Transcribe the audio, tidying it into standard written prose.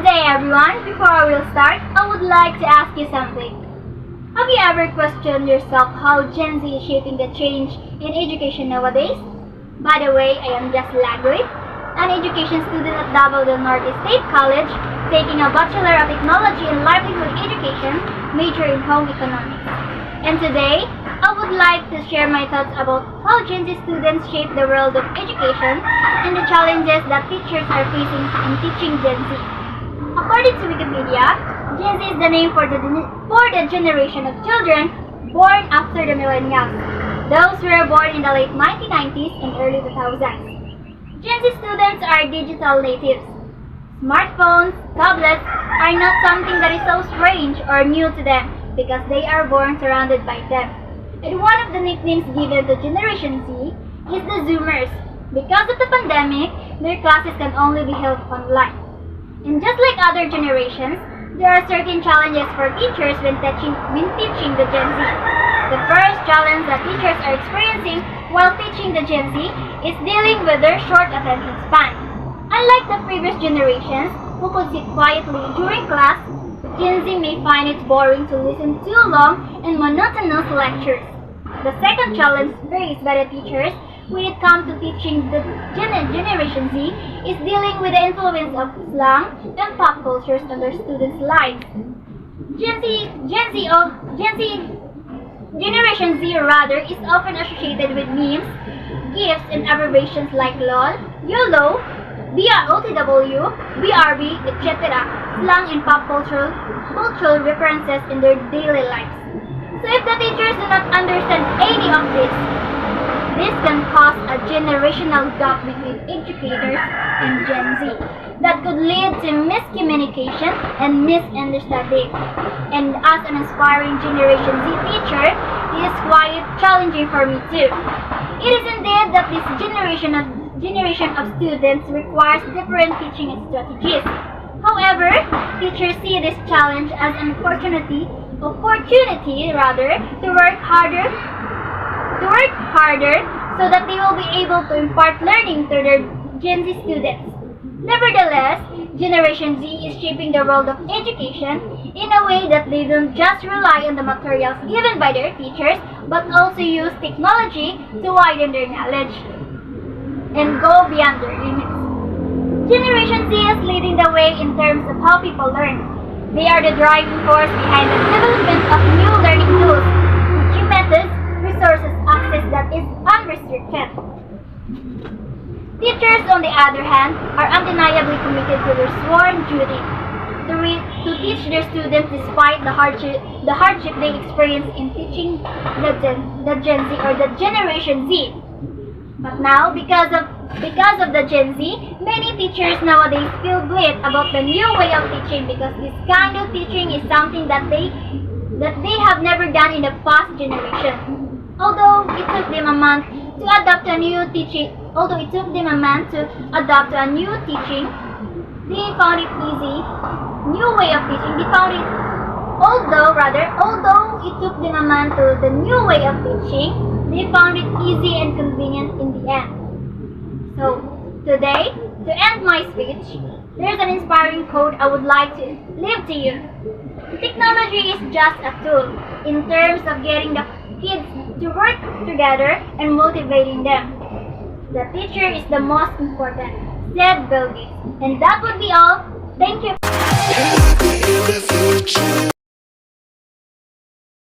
day, everyone. Before we will start, I would like to ask you something. Have you ever questioned yourself how Gen Z is shaping the change in education nowadays? By the way, I am Jess Lagoy, an education student at Davao del Norte State College, taking a Bachelor of Technology in Livelihood Education, major in Home Economics. And today, I would like to share my thoughts about how Gen Z students shape the world of education and the challenges that teachers are facing in teaching Gen Z. According to Wikipedia, Gen Z is the name for the generation of children born after the millennials, those who were born in the late 1990s and early 2000s. Gen Z students are digital natives. Smartphones, tablets are not something that is so strange or new to them because they are born surrounded by them. And one of the nicknames given to Generation Z is the Zoomers. Because of the pandemic, their classes can only be held online. And just like other generations, there are certain challenges for teachers when teaching the Gen Z. The first challenge that teachers are experiencing while teaching the Gen Z is dealing with their short attention span. Unlike the previous generations who could sit quietly during class, Gen Z may find it boring to listen too long and monotonous lectures. The second challenge faced by the teachers when it comes to teaching the Generation Z is dealing with the influence of slang and pop cultures on their students' lives. Generation Z rather is often associated with memes, gifs, and abbreviations like LOL, YOLO, BROTW, BRB, etc., slang and pop cultural references in their daily lives. So if the teachers do not understand any of this can cause a generational gap between educators and Gen Z that could lead to miscommunication and misunderstanding. And as an aspiring Generation Z teacher, it is quite challenging for me too. It is indeed that this generation of students requires different teaching strategies. However, teachers see this challenge as an opportunity to work harder so that they will be able to impart learning to their Gen Z students. Nevertheless, Generation Z is shaping the world of education in a way that they don't just rely on the materials given by their teachers, but also use technology to widen their knowledge and go beyond their limits. Generation Z is leading the way in terms of how people learn. They are the driving force behind the development of new learning tools, teaching methods, resources, access that is unrestricted. Teachers, on the other hand, are undeniably committed to their sworn duty to teach their students despite the hardship they experience in teaching the Gen Z or the Generation Z. But now, because of the Gen Z, many teachers nowadays feel great about the new way of teaching because this kind of teaching is something that they have never done in the past generation. Although it took them a month to adapt to a new teaching, they found it easy. New way of teaching, they found it. Although it took them a month to the new way of teaching, they found it easy and convenient in the end. So, today, to end my speech, there's an inspiring quote I would like to leave to you. Technology is just a tool in terms of getting the kids to work together and motivating them. The teacher is the most important, said Bill Gates. And that would be all. Thank you.